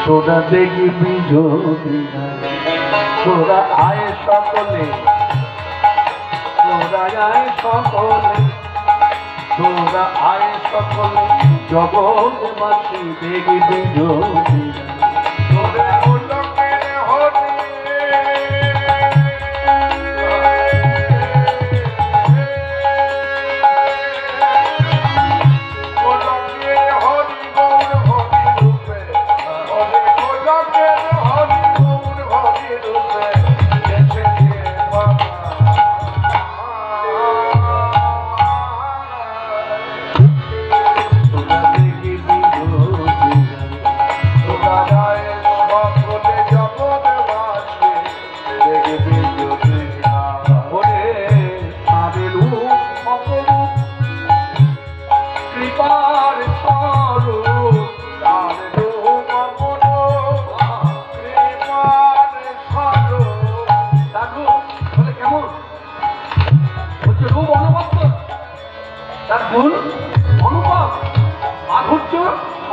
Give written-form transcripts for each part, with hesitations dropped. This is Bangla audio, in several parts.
তোরা দেখবি যদি তোরা আয় সকলে, তোরা আয় সকলে, তোরা আয় সকলে, জগৎবাসী দেখবি যদি তোরা লোকের হরি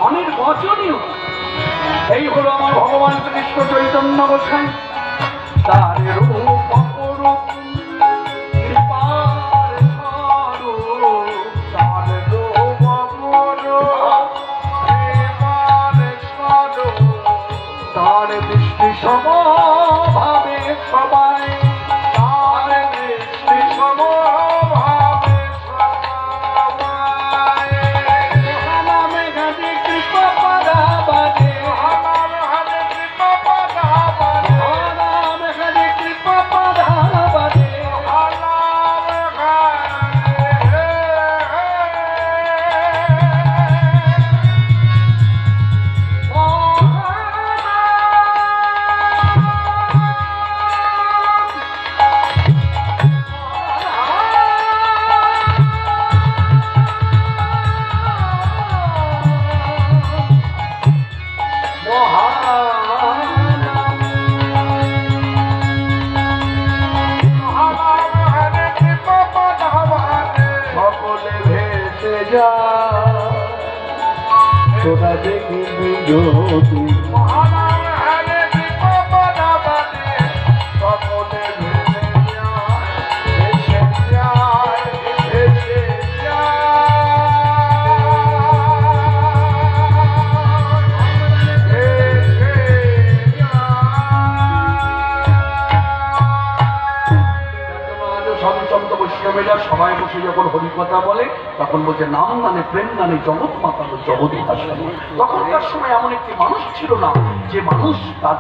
অনির্বচনীয়। এই হলো আমার ভগবান কৃষ্ণ চৈতন্য গোসাই। তার রূপ অপরূপ, কৃপার স্বরূপ, তার রূপ অপরূপ, কৃপার স্বরূপ, তার দৃষ্টি সমভাবে সবাই, তার দৃষ্টি সমভাবে তোরা দেখবি যদি সবাই বসে যখন হরিকথা বলে তখন বলছে নাম মানে প্রেম মানে জগৎ মাতানো জগৎ ভাষা। তখনকার সময় এমন একটি মানুষ ছিল না যে মানুষ তার